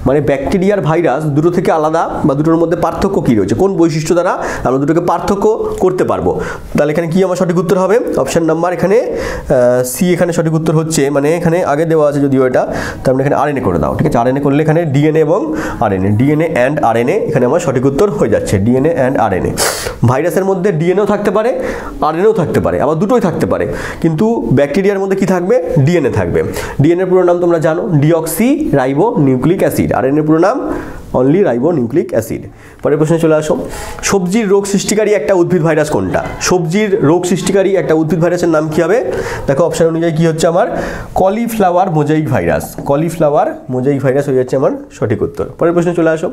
মানে ব্যাকটেরিয়ার ভাইরাস দুটো থেকে আলাদা বা দুটোর মধ্যে পার্থক্য কী রয়েছে? কোন বৈশিষ্ট্য দ্বারা আমরা দুটোকে পার্থক্য করতে পারবো? তাহলে এখানে কি আমার সঠিক উত্তর হবে? অপশন নাম্বার এখানে সি এখানে সঠিক উত্তর হচ্ছে। মানে এখানে আগে দেওয়া আছে যদিও এটা, তার মানে এখানে আরএনএ করে দাও, ঠিক আছে? আরএনএ করলে এখানে ডিএনএ এবং আরএনএ, ডিএনএ অ্যান্ড আরএনএ এখানে আমার সঠিক উত্তর হয়ে যাচ্ছে। DNA and RNA. ভাইরাসের মধ্যে ডিএনএও থাকতে পারে, আরএনএও থাকতে পারে, আবার দুটোই থাকতে পারে, কিন্তু ব্যাকটেরিয়ার মধ্যে কি থাকবে? ডিএনএ থাকবে। ডিএনএর পুরো নাম তোমরা জানো, ডিঅক্সি রাইবো নিউক্লিক অ্যাসিড। আরএনএর পুরো নাম অনলি রাইবো নিউক্লিক অ্যাসিড। পরের প্রশ্নে চলে আসো। সবজির রোগ সৃষ্টিকারী একটা উদ্ভিদ ভাইরাস কোনটা? সবজির রোগ সৃষ্টিকারী একটা উদ্ভিদ ভাইরাসের নাম কি হবে? দেখো অপশন অনুযায়ী কি হচ্ছে আমার? Cauliflower mosaic virus. Cauliflower mosaic virus হয়ে যাচ্ছে আমার সঠিক উত্তর। পরের প্রশ্নে চলে আসো।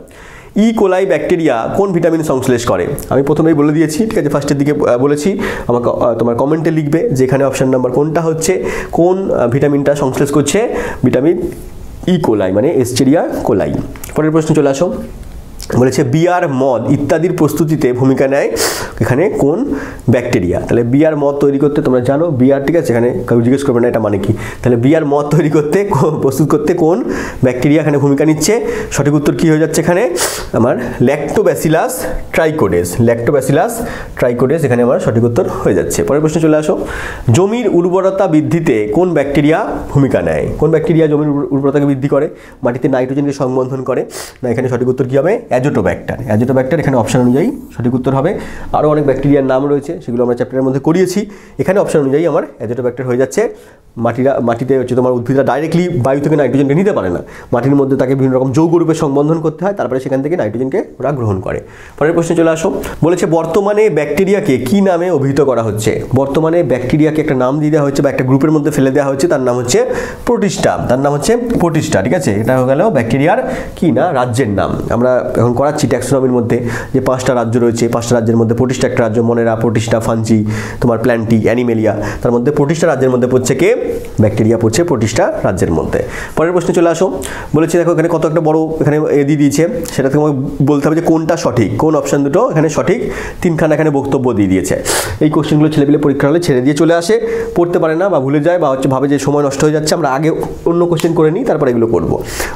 ই কোলাই ব্যাকটেরিয়া কোন ভিটামিন সংশ্লেষ করে? আমি প্রথমেই বলে দিয়েছি, ঠিক আছে? ফার্স্টের দিকে বলেছি, আমাকে তোমার কমেন্টে লিখবে যে এখানে অপশন নাম্বার কোনটা হচ্ছে, কোন ভিটামিনটা সংশ্লেষ করছে? ভিটামিন ই কোলাই মানে এস্টেরিয়া কোলাই। পরের প্রশ্ন চলে আসো। বলেছে বিয়ার, মদ ইত্যাদির প্রস্তুতিতে ভূমিকা নেয় এখানে কোন ব্যাকটেরিয়া? তাহলে বিয়ার, মদ তৈরি করতে তোমরা জানো বিয়ার, ঠিক আছে? এখানে কেউ জিজ্ঞেস করবে না এটা মানে কি। তাহলে বিয়ার, মদ তৈরি করতে প্রস্তুত করতে কোন ব্যাকটেরিয়া এখানে ভূমিকা নিচ্ছে? সঠিক উত্তর কি হয়ে যাচ্ছে এখানে আমার? ল্যাক্টোব্যাসিলাস ট্রাইকোডেস। ল্যাক্টোব্যাসিলাস ট্রাইকোডেস এখানে আমার সঠিক উত্তর হয়ে যাচ্ছে। পরের প্রশ্নে চলে আসো। জমির উর্বরতা বৃদ্ধিতে কোন ব্যাকটেরিয়া ভূমিকা নেয়? কোন ব্যাকটেরিয়া জমির উর্বরতাকে বৃদ্ধি করে, মাটিতে নাইট্রোজেনকে সংবন্ধন করে? না এখানে সঠিক উত্তর কি হবে? অ্যাজোটোব্যাক্টার। অ্যাজোটোব্যাক্টার এখানে অপশন অনুযায়ী সঠিক উত্তর হবে। আরও অনেক ব্যাকটেরিয়ার নাম রয়েছে, সেগুলো আমরা চ্যাপ্টারের মধ্যে করিয়েছি। এখানে অপশন অনুযায়ী আমার অ্যাজোটোব্যাক্টার হয়ে যাচ্ছে। মাটিতে হচ্ছে তোমার উদ্ভিদরা ডাইরেক্টলি বায়ু থেকে নাইট্রোজেনকে নিতে পারে না, মাটির মধ্যে তাকে বিভিন্ন রকম যৌগরূপে সংবন্ধন করতে হয়, তারপরে সেখান থেকে নাইট্রোজেনকে ওরা গ্রহণ করে। পরের প্রশ্নে চলে আসো। বলেছে বর্তমানে ব্যাকটেরিয়াকে কি নামে অভিহিত করা হচ্ছে? বর্তমানে ব্যাকটেরিয়াকে একটা নাম দিয়ে দেওয়া হচ্ছে বা একটা গ্রুপের মধ্যে ফেলে দেওয়া হচ্ছে, তার নাম হচ্ছে প্রোটিস্টা। তার নাম হচ্ছে প্রোটিস্টা, ঠিক আছে? এটা হয়ে গেল ব্যাকটেরিয়ার কি না রাজ্যের নাম। আমরা এখন করাচ্ছি ট্যাক্সোনমির মধ্যে যে 5টা রাজ্য রয়েছে, 5টা রাজ্যের মধ্যে প্রোটিস্টা একটা রাজ্য, মনেরা, প্রোটিস্টা, ফাঞ্জি, তোমার প্ল্যান্টি, অ্যানিমেলিয়া। তার মধ্যে প্রোটিস্টা রাজ্যের মধ্যে পড়ছে কে? ব্যাকটেরিয়া পড়ছে প্রোটিস্টা রাজ্যের মধ্যে। পরের প্রশ্নে চলে আসো। বলেছে দেখো এখানে কত একটা বড় এখানে দিয়ে দিয়েছে, সেটা তোমাকে বলতে হবে যে কোনটা সঠিক, কোন অপশন দুটো এখানে সঠিক। 3খানা এখানে বক্তব্য দিয়ে দিয়েছে। এই কোশ্চেনগুলো ছেলেপিলে পরীক্ষা হলে ছেড়ে দিয়ে চলে আসে, পড়তে পারে না বা ভুলে যায় বা হচ্ছে ভাবে যে সময় নষ্ট হয়ে যাচ্ছে, আমরা আগে অন্য কোশ্চেন করে নিই তারপর এগুলো করবো।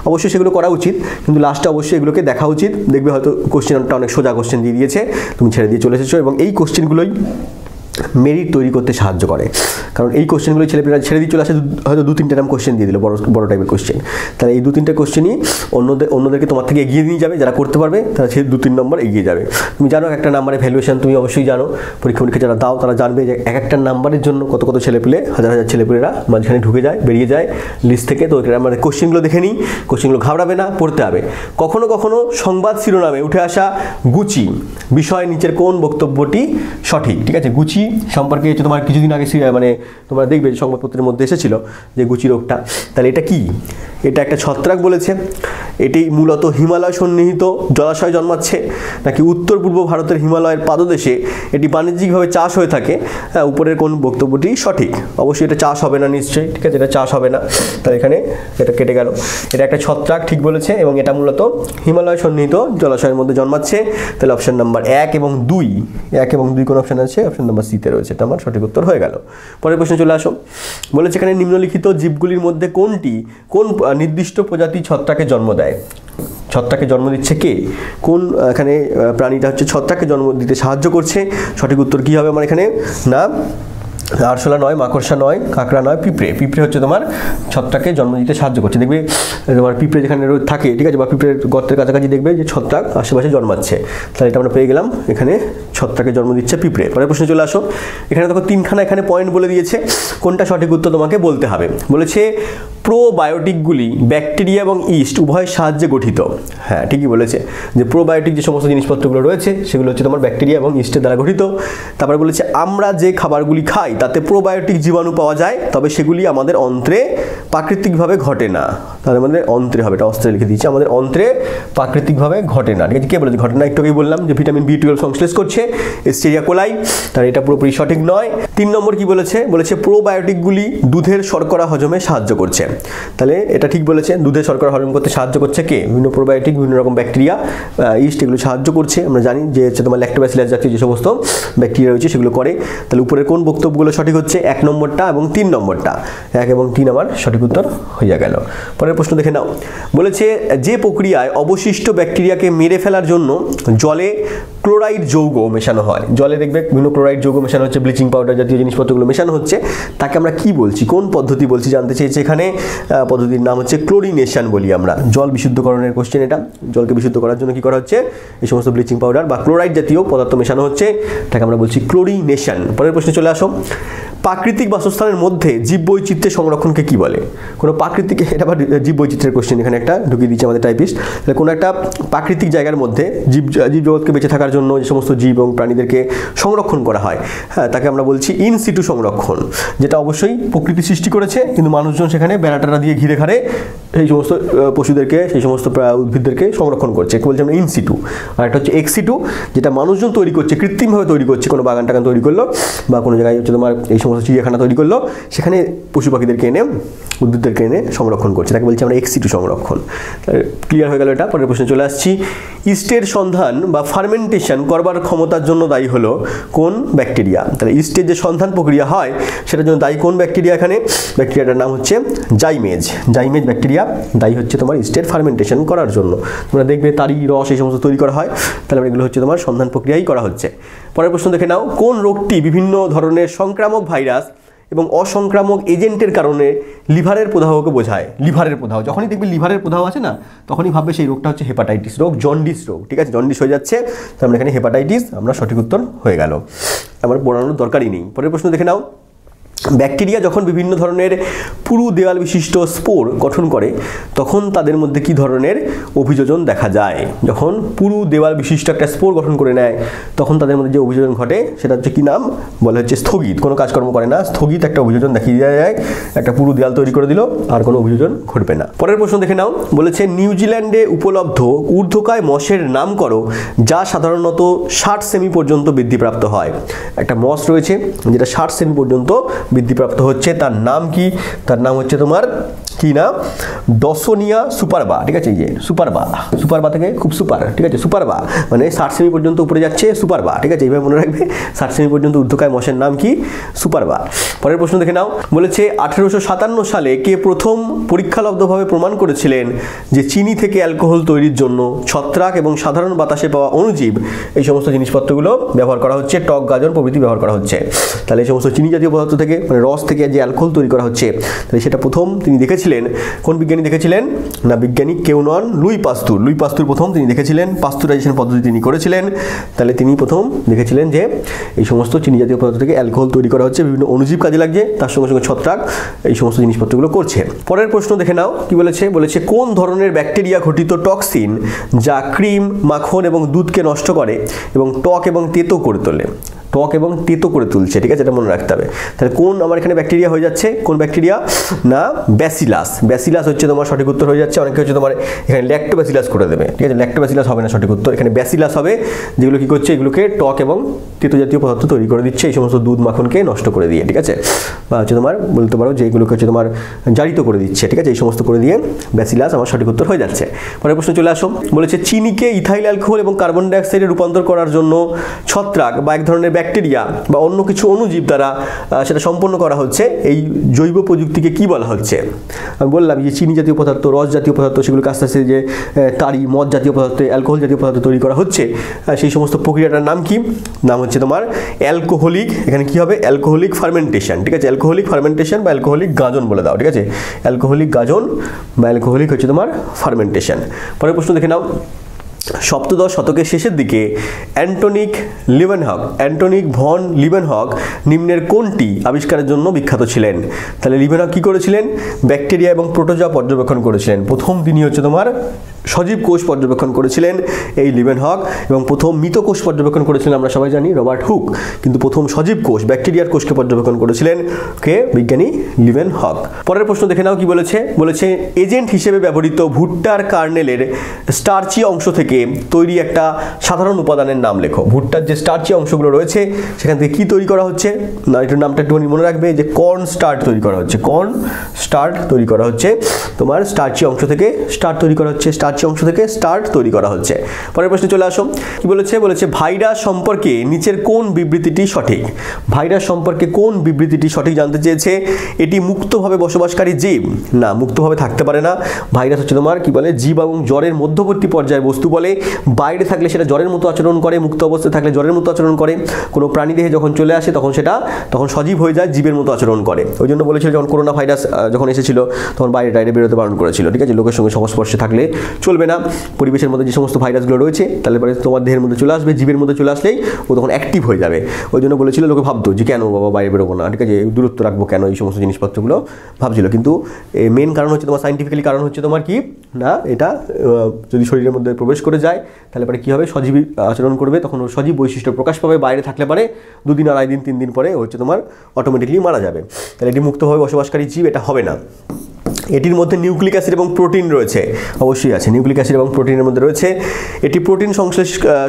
অবশ্যই সেগুলো করা উচিত, কিন্তু লাস্টে অবশ্যই এগুলোকে দেখা উচিত। দেখবে হয়তো কোশ্চেনটা অনেক সোজা কোশ্চেন দিয়ে দিয়েছে, তুমি ছেড়ে দিয়ে চলে এসেছো। বসেছো এবং এই কোশ্চেনগুলোই মেরিট তৈরি করতে সাহায্য করে, কারণ এই কোশ্চেনগুলো ছেলেপেলেরা ছেড়ে দিয়ে চলে আসে, হয়তো 2-3টা নাম কোশ্চেন দিয়ে দিল, বড় টাইপের কোশ্চেন। তাহলে এই 2-3টা কোশ্চেনই অন্যদেরকে তোমার থেকে এগিয়ে নিয়ে যাবে, যারা করতে পারবে তারা সে 2-3 নম্বর এগিয়ে যাবে। তুমি জানো একটা নাম্বারের ভ্যালুয়েশন, তুমি অবশ্যই জানো, পরীক্ষা যারা দাও তারা জানবে যে একটা নাম্বারের জন্য কত ছেলেপেলে, হাজার ছেলেপেলেরা মাঝখানে ঢুকে যায়, বেরিয়ে যায় লিস্ট থেকে। তো আমাদের কোশ্চেনগুলো দেখে নিই, কোশ্চেনগুলো ঘাবড়াবে না, পড়তে হবে। কখনো কখনো সংবাদ শিরোনামে উঠে আসা গুচি বিষয় নিচের কোন বক্তব্যটি সঠিক? ঠিক আছে, গুচি সম্পর্কে তোমার কিছুদিন আগে মানে তোমরা দেখবে সংবাদপত্রের মধ্যে এসেছিল যে গুচি রোগটা। তাহলে এটা কি? এটা একটা ছত্রাক বলেছে, এটি মূলত হিমালয় সন্নিহিত জলাশয় জন্মাচ্ছে, নাকি উত্তর পূর্ব ভারতের হিমালয়ের পাদদেশে এটি বাণিজ্যিকভাবে চাষ হয়ে থাকে? হ্যাঁ, উপরের কোন বক্তব্যটি সঠিক? অবশ্যই এটা চাষ হবে না নিশ্চয়ই, ঠিক আছে, এটা চাষ হবে না, তাহলে এখানে এটা কেটে গেল। এটা একটা ছত্রাক ঠিক বলেছে এবং এটা মূলত হিমালয় সন্নিহিত জলাশয়ের মধ্যে জন্মাচ্ছে। তাহলে অপশন নাম্বার 1 এবং 2 কোন অপশন আছে? অপশন নাম্বার সিতে রয়েছে, এটা আমার সঠিক উত্তর হয়ে গেল। পরের প্রশ্নে চলে আসো। বলেছে এখানে নিম্নলিখিত জীবগুলির মধ্যে কোন নির্দিষ্ট প্রজাতি ছত্রাকে জন্ম দেয়? ছত্রাকে জন্ম দিচ্ছে কে? কোন এখানে প্রাণীটা হচ্ছে ছত্রাকে জন্ম দিতে সাহায্য করছে? সঠিক উত্তর কি হবে আমার এখানে? না আরশোলা নয়, মাকড়সা নয়, কাঁকড়া নয়, পিঁপড়ে হচ্ছে তোমার ছত্রাকে জন্ম দিতে সাহায্য করছে। দেখবে তোমার পিঁপড়ে যেখানে থাকে, ঠিক আছে, বা পিঁপড়ের গর্তের কাছাকাছি দেখবে যে ছত্রাক আশেপাশে জন্মাচ্ছে। তাহলে এটা আমরা পেয়ে গেলাম, এখানে ছত্রাকে জন্ম দিচ্ছে পিঁপড়ে। পরের প্রশ্নে চলে আসো। এখানে দেখো 3খানা এখানে পয়েন্ট বলে দিয়েছে, কোনটা সঠিক উত্তর তোমাকে বলতে হবে। বলেছে প্রোবায়োটিকগুলি ব্যাকটেরিয়া এবং ইস্ট উভয়ের সাহায্যে গঠিত। হ্যাঁ, ঠিকই বলেছে যে প্রোবায়োটিক যে সমস্ত জিনিসপত্রগুলো রয়েছে সেগুলো হচ্ছে তোমার ব্যাকটেরিয়া এবং ইস্টের দ্বারা গঠিত। তারপরে বলেছে আমরা যে খাবারগুলি খাই তাতে প্রোবায়োটিক জীবাণু পাওয়া যায়, তবে সেগুলি আমাদের অন্ত্রে প্রাকৃতিকভাবে ঘটে না। তাহলে আমাদের অন্ত্রে হবে, এটা অস্ত্রে লিখে দিচ্ছে, আমাদের অন্ত্রে প্রাকৃতিকভাবে ঘটে না। ঠিক আছে, কে বলেছে ঘটে না? একটু আগেই বললাম যে ভিটামিন B12 সংশ্লেষ করছে এস্টেরিয়া কোলাই, তাহলে এটা পুরোপুরি সঠিক নয়। 3 নম্বর কি বলেছে? বলেছে প্রোবায়োটিকগুলি দুধের শর্করা হজমে সাহায্য করছে। তাহলে এটা ঠিক বলেছে, দুধের শর্করা হজম করতে সাহায্য করছে কে? বিভিন্ন প্রোবায়োটিক, বিভিন্ন রকম ব্যাকটেরিয়া, ইস্ট, এগুলো সাহায্য করছে। আমরা জানি যে হচ্ছে তোমার ল্যাক্টোব্যাসিলাস জাতীয় যে সমস্ত ব্যাকটেরিয়া রয়েছে সেগুলো করে। তাহলে উপরের কোন বক্তব্যগুলো সঠিক হচ্ছে? 1 নম্বরটা এবং 3 নম্বরটা। 1 এবং 3 আমার সঠিক উত্তর হয়ে গেল। পরের প্রশ্ন দেখে নাও। বলেছে যে প্রক্রিয়ায় অবশিষ্ট ব্যাকটেরিয়াকে মেরে ফেলার জন্য জলে ক্লোরাইড যৌগ মেশানো হয়, জলে দেখবে বিভিন্ন ক্লোরাইড যৌগ মেশানো হচ্ছে, ব্লিচিং পাউডার জাতীয় জিনিসপত্রগুলো মেশানো হচ্ছে, তাকে আমরা কি বলছি? কোন পদ্ধতি বলছি জানতে চেয়েছে এখানে। পদ্ধতির নাম হচ্ছে ক্লোরিনেশন বলি আমরা। জল বিশুদ্ধকরণের কোশ্চেন এটা। জলকে বিশুদ্ধ করার জন্য কি করা হচ্ছে? এই সমস্ত ব্লিচিং পাউডার বা ক্লোরাইড জাতীয় পদার্থ মেশানো হচ্ছে, তাকে আমরা বলছি ক্লোরিনেশন। পরের প্রশ্নে চলে আসো। প্রাকৃতিক বাসস্থানের মধ্যে জীববৈচিত্র্যের সংরক্ষণকে কি বলে? কোনো প্রাকৃতিক, এটা আবার জীববৈচিত্র্যের কোশ্চেন এখানে একটা ঢুকিয়ে দিচ্ছে আমাদের টাইপিস্ট। তাহলে কোনো একটা প্রাকৃতিক জায়গার মধ্যে জীবজগৎকে বেঁচে থাকার জন্য যে সমস্ত জীব এবং প্রাণীদেরকে সংরক্ষণ করা হয়, হ্যাঁ, তাকে আমরা বলছি ইন সিটু সংরক্ষণ, যেটা অবশ্যই প্রকৃতি সৃষ্টি করেছে, কিন্তু মানুষজন সেখানে বেড়াটারা দিয়ে ঘিরে ঘাড়ে সেই সমস্ত পশুদেরকে, সেই সমস্ত উদ্ভিদদেরকে সংরক্ষণ করছে, বলছি আমরা ইন সিটু। আর একটা হচ্ছে এক্স সিটু, যেটা মানুষজন তৈরি করছে, কৃত্রিমভাবে তৈরি করছে, কোনো বাগান টাগান তৈরি করলো বা কোনো জায়গায় হচ্ছে তোমার এই সমস্ত চিড়িয়াখানা তৈরি করলো, সেখানে পশু পাখিদেরকে এনে, উদ্ভিদদেরকে এনে সংরক্ষণ করছে, তাকে বলছি আমরা এক্স সিটু সংরক্ষণ। ক্লিয়ার হয়ে গেল এটা। পরের প্রশ্নে চলে আসছি। ইস্টের সন্ধান বা ফার্মেন্টেশন করবার ক্ষমতার জন্য দায়ী হলো কোন ব্যাকটেরিয়া? তাহলে ইস্টের যে সন্ধান প্রক্রিয়া হয় সেটার জন্য দায়ী কোন ব্যাকটেরিয়া? এখানে ব্যাকটেরিয়াটার নাম হচ্ছে জাইমেজ। জাইমেজ ব্যাকটেরিয়া দায়ী হচ্ছে তোমার ইস্টের ফার্মেন্টেশন করার জন্য। তোমরা দেখবে তারই রস এই সমস্ত তৈরি করা হয়, তাহলে এগুলো হচ্ছে তোমার সন্ধান প্রক্রিয়াই করা হচ্ছে। পরের প্রশ্ন দেখে নাও। কোন রোগটি বিভিন্ন ধরনের সংক্রামক ভাইরাস এবং অসংক্রামক এজেন্টের কারণে লিভারের প্রদাহকে বোঝায়? লিভারের প্রদাহ, যখনই দেখবে লিভারের প্রদাহ আছে না, তখনই ভাববে সেই রোগটা হচ্ছে হেপাটাইটিস রোগ, জন্ডিস রোগ। ঠিক আছে, জন্ডিস হয়ে যাচ্ছে, তার মানে এখানে হেপাটাইটিস আমরা সঠিক উত্তর হয়ে গেল, আমার পড়ানোর দরকারই নেই। পরের প্রশ্ন দেখে নাও। ব্যাকটেরিয়া যখন বিভিন্ন ধরনের পুরু দেওয়াল বিশিষ্ট স্পোর গঠন করে তখন তাদের মধ্যে কি ধরনের অভিযোজন দেখা যায়? যখন পুরু দেওয়াল বিশিষ্ট একটা স্পোর গঠন করে নেয় তখন তাদের মধ্যে যে অভিযোজন ঘটে সেটা হচ্ছে কি নাম? বলে হচ্ছে স্থগিত। কোনো কাজকর্ম করে না, স্থগিত একটা অভিযোজন দেখিয়ে দেওয়া যায়, একটা পুরু দেওয়াল তৈরি করে দিল, আর কোনো অভিযোজন ঘটবে না। পরের প্রশ্ন দেখে নাও। বলেছে নিউজিল্যান্ডে উপলব্ধ ঊর্ধ্বকায় মসের নাম করো যা সাধারণত 60 সেমি পর্যন্ত বৃদ্ধিপ্রাপ্ত হয়। একটা মস রয়েছে যেটা 60 সেমি পর্যন্ত বৃদ্ধিপ্রাপ্ত হচ্ছে, তার নাম কি? তার নাম হচ্ছে তোমার কি না, ডসোনিয়া সুপারবা, ঠিক আছে, এই যে সুপারবা, সুপারবা থেকে খুব সুপার, ঠিক আছে, সুপারবা মানে 60 সেমি পর্যন্ত উপরে যাচ্ছে সুপারবা, ঠিক আছে, এইভাবে মনে রাখবে 60 সেমি পর্যন্ত ঊর্ধ্বকায় মশের নাম কি, সুপারবা। পরের প্রশ্ন দেখে নাও, বলেছে 1857 সালে কে প্রথম পরীক্ষালব্ধভাবে প্রমাণ করেছিলেন যে চিনি থেকে অ্যালকোহল তৈরির জন্য ছত্রাক এবং সাধারণ বাতাসে পাওয়া অণুজীব এই সমস্ত জিনিসপত্রগুলো ব্যবহার করা হচ্ছে, টক, গাজন প্রভৃতি ব্যবহার করা হচ্ছে। তাহলে এই সমস্ত চিনি জাতীয় পদার্থ থেকে মানে রস থেকে যে অ্যালকোহল তৈরি করা হচ্ছে, তাহলে সেটা প্রথম তিনি দেখেছিলেন, কোন বিজ্ঞানী দেখেছিলেন না, বিজ্ঞানী কেউ নন, লুই পাস্তুর। লুই পাস্তুর প্রথম তিনি দেখেছিলেন, পাস্তুরাইজেশন পদ্ধতি তিনি করেছিলেন। তাহলে তিনি প্রথম দেখেছিলেন যে এই সমস্ত চিনি জাতীয় পদার্থ থেকে অ্যালকোহল তৈরি করা হচ্ছে, বিভিন্ন অণুজীব কাজে লাগছে, তার সঙ্গে সঙ্গে ছত্রাক এই সমস্ত জিনিসপত্রগুলো করছে। পরের প্রশ্ন দেখে নাও কি বলেছে, বলেছে কোন ধরনের ব্যাকটেরিয়া ঘটিত টক্সিন যা ক্রিম, মাখন এবং দুধকে নষ্ট করে এবং টক এবং তেতো করে তোলে, টক এবং তেতো করে তুলছে, ঠিক আছে, এটা মনে রাখতে হবে। তাহলে কোন আমার এখানে ব্যাকটেরিয়া হয়ে যাচ্ছে, কোন ব্যাকটেরিয়া না, ব্যাসিলাস। ব্যাসিলাস হচ্ছে তোমার সঠিক উত্তর হয়ে যাচ্ছে। অনেকে হচ্ছে তোমার এখানে ল্যাক্টোব্যাসিলাস করে দেবে, ঠিক আছে, ল্যাক্টোব্যাসিলাস হবে না সঠিক উত্তর, এখানে ব্যাসিলাস হবে, যেগুলো কি করছে, এগুলোকে টক এবং তেতো জাতীয় পদার্থ তৈরি করে দিচ্ছে এই সমস্ত দুধ মাখনকে নষ্ট করে দিয়ে, ঠিক আছে, বা হচ্ছে তোমার বলতে পারো যে এগুলোকে হচ্ছে তোমার জারিত করে দিচ্ছে, ঠিক আছে, এই সমস্ত করে দিয়ে ব্যাসিলাস আমার সঠিক উত্তর হয়ে যাচ্ছে। পরের প্রশ্ন চলে আসো, বলেছে চিনিকে ইথাইল অ্যালকোহল এবং কার্বন ডাইঅক্সাইডে রূপান্তর করার জন্য ছত্রাক বা এক ধরনের ব্যাকটেরিয়া বা অন্য কিছু অণুজীব দ্বারা সেটা সম্পন্ন করা হচ্ছে, এই জৈব প্রযুক্তিকে কি বলা হচ্ছে? আমি বললাম যে চিনি জাতীয় পদার্থ, রস জাতীয় পদার্থ, সেগুলোকে আস্তে আস্তে যে তারি, মদ জাতীয় পদার্থ, অ্যালকোহল জাতীয় পদার্থ তৈরি করা হচ্ছে, সেই সমস্ত প্রক্রিয়াটার নাম কি, নাম হচ্ছে তোমার অ্যালকোহলিক, এখানে কি হবে, অ্যালকোহলিক ফার্মেন্টেশন, ঠিক আছে, অ্যালকোহলিক ফার্মেন্টেশন বা অ্যালকোহলিক গাজন বলে দাও, ঠিক আছে, অ্যালকোহলিক গাজন বা অ্যালকোহলিক হচ্ছে তোমার ফার্মেন্টেশন। পরের প্রশ্ন দেখে নাও, সপ্তদশ শতকের শেষের দিকে অ্যান্টনিক ভন লিবেনহক নিম্নের কোনটি আবিষ্কারের জন্য বিখ্যাত ছিলেন? তাহলে লিবেনহক কি করেছিলেন, ব্যাকটেরিয়া এবং প্রোটোজোয়া পর্যবেক্ষণ করেছিলেন। প্রথম তিনি হচ্ছে তোমার সজীব কোষ পর্যবেক্ষণ করেছিলেন এই লিবেনহক, এবং প্রথম মৃত কোষ পর্যবেক্ষণ করেছিলেন আমরা সবাই জানি রবার্ট হুক, কিন্তু প্রথম সজীব কোষ ব্যাকটেরিয়ার কোষকে পর্যবেক্ষণ করেছিলেন কে, বিজ্ঞানী লিবেনহক। পরের প্রশ্ন দেখে নাও কি বলেছে, বলেছে এজেন্ট হিসেবে ব্যবহৃত ভুট্টার কার্নেলের স্টার্চি অংশ থেকে তৈরি একটা সাধারণ উপাদানের নাম লেখো। ভুট্টার যে স্টার্চি অংশগুলো রয়েছে সেখান থেকে কি তৈরি করা হচ্ছে না, এটার নামটা একটুখানি মনে রাখবে যে কর্ন স্টার্চ তৈরি করা হচ্ছে, কর্ন স্টার্চ তৈরি করা হচ্ছে, তোমার স্টার্চি অংশ থেকে স্টার্চ তৈরি করা হচ্ছে, স্টার্চি অংশ থেকে স্টার্চ তৈরি করা হচ্ছে। পরের প্রশ্নে চলে আসো, কি বলেছে, বলেছে ভাইরাস সম্পর্কে নিচের কোন বিবৃতিটি সঠিক? ভাইরাস সম্পর্কে কোন বিবৃতিটি সঠিক জানতে চেয়েছে। এটি মুক্তভাবে বসবাসকারী জীব, না মুক্তভাবে থাকতে পারে না। ভাইরাস হচ্ছে তোমার কি বলে, জীব এবং জ্বরের মধ্যবর্তী পর্যায়ের বস্তু বলে, বাইরে থাকলে সেটা জ্বরের মতো আচরণ করে, মুক্ত অবস্থায় থাকলে জ্বরের মতো আচরণ করে, কোনো প্রাণী দেহে যখন চলে আসে তখন সেটা তখন সজীব হয়ে যায়, জীবের মতো আচরণ করে। ওই জন্য বলেছিল যখন করোনা ভাইরাস যখন এসেছিল তখন বাইরে টাইরে বেরোতে বারণ করেছিল, ঠিক আছে, লোকের সঙ্গে সংস্পর্শে থাকলে চলবে না। পরিবেশের মধ্যে যে সমস্ত ভাইরাসগুলো রয়েছে তাহলে পরে তোমার দেহের মধ্যে চলে আসবে, জীবের মধ্যে চলে আসলেই ও তখন অ্যাক্টিভ হয়ে যাবে। ওই জন্য বলেছিল, লোকে ভাবতো যে কেন বাবা বাইরে বেরোবো না, ঠিক আছে, দূরত্ব রাখবো কেন, এই সমস্ত জিনিসপত্রগুলো ভাবছিল। কিন্তু মেন কারণ হচ্ছে তোমার সাইন্টিফিক্যালি কারণ হচ্ছে তোমার কি না, এটা যদি শরীরের মধ্যে প্রবেশ করে যায় তাহলে পরে কী হবে, সজীবী আচরণ করবে, তখন ওর সজীব বৈশিষ্ট্য প্রকাশ পাবে। বাইরে থাকলে পরে 2 দিন, 2.5 দিন, 3 দিন পরে হচ্ছে তোমার অটোমেটিকলি মারা যাবে। তাহলে এটি মুক্তভাবে বসবাসকারী জীব, এটা হবে না। এটির মধ্যে নিউক্লিক অ্যাসিড এবং প্রোটিন রয়েছে, অবশ্যই আছে, নিউক্লিক অ্যাসিড এবং প্রোটিনের মধ্যে রয়েছে। এটি প্রোটিন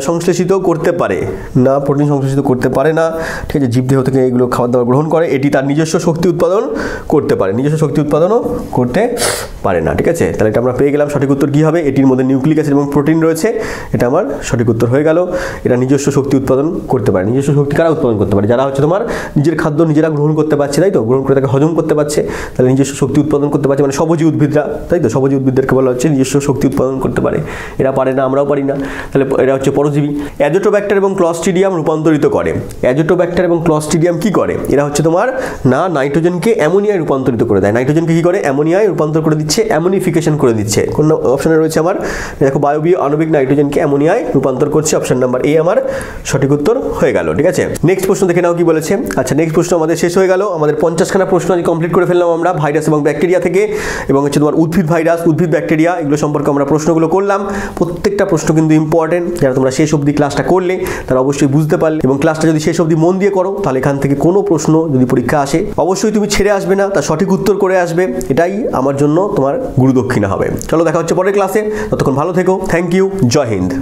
সংশ্লেষিত করতে পারে না, প্রোটিন সংশ্লেষিত করতে পারে না, ঠিক আছে, জীবদেহ থেকে এগুলো খাবার দাবার গ্রহণ করে। এটি তার নিজস্ব শক্তি উৎপাদন করতে পারে, নিজস্ব শক্তি উৎপাদনও করতে পারে না, ঠিক আছে। তাহলে এটা আমরা পেয়ে গেলাম, সঠিক উত্তর কী হবে, এটির মধ্যে নিউক্লিক অ্যাসিড এবং প্রোটিন রয়েছে, এটা আমার সঠিক উত্তর হয়ে গেল। এটা নিজস্ব শক্তি উৎপাদন করতে পারে। নিজস্ব শক্তি কারা উৎপাদন করতে পারে? যারা হচ্ছে তোমার নিজের খাদ্য নিজেরা গ্রহণ করতে পারছে, তাই তো, গ্রহণ করে তাকে হজম করতে পারছে, তাহলে নিজস্ব শক্তি উৎপাদন করতে পারছে, মানে সবুজ উদ্ভিদরা, তাই তো, সবুজ উদ্ভিদদেরকে বলা হচ্ছে নিজস্ব শক্তি উৎপাদন করতে পারে। এরা পারে না, আমরাও পারি না, তাহলে এরা হচ্ছে পরজীবী। অ্যাজোটোব্যাক্টার এবং ক্লস্ট্রিডিয়াম রূপান্তরিত করে। অ্যাজোটোব্যাক্টার এবং ক্লস্ট্রিডিয়াম কি করে? এরা হচ্ছে তোমার না নাইট্রোজেনকে অ্যামোনিয়ায় রূপান্তরিত করে দেয়। নাইট্রোজেনকে কি করে? অ্যামোনিয়ায় রূপান্তর করে দিচ্ছে, অ্যামোনিফিকেশন করে দিচ্ছে। কোন অপশনে রয়েছে আমার, দেখো, বায়বীয় আণবিক নাইট্রোজেনকে অ্যামোনিয়ায় রূপান্তর করছে, অপশন নাম্বার এ আমার সঠিক উত্তর হয়ে গেল, ঠিক আছে। নেক্সট প্রশ্ন দেখে নাও কি বলেছে। আচ্ছা, নেক্সট প্রশ্ন আমাদের শেষ হয়ে গেল। আমাদের 50খানা প্রশ্ন আজ কমপ্লিট করে ফেললাম আমরা ভাইরাস এবং ব্যাকটেরিয়া থেকে, এবং হচ্ছে তোমার উদ্ভিদ ভাইরাস, উদ্ভিদ ব্যাকটেরিয়া, এগুলো সম্পর্কে আমরা প্রশ্নগুলো করলাম। প্রত্যেকটা প্রশ্ন কিন্তু ইম্পর্টেন্ট। যারা তোমরা শেষ অবধি ক্লাসটা করলে তারা অবশ্যই বুঝতে পারলে, এবং ক্লাসটা যদি শেষ অবধি মন দিয়ে করো তাহলে এখান থেকে কোনো প্রশ্ন যদি পরীক্ষা আসে অবশ্যই তুমি ছেড়ে আসবে না, তার সঠিক উত্তর করে আসবে। এটাই আমার জন্য তোমার গুরুদক্ষিণা হবে। চলো দেখা হচ্ছে পরের ক্লাসে, ততক্ষণ ভালো থেকো। থ্যাংক ইউ, জয় হিন্দ।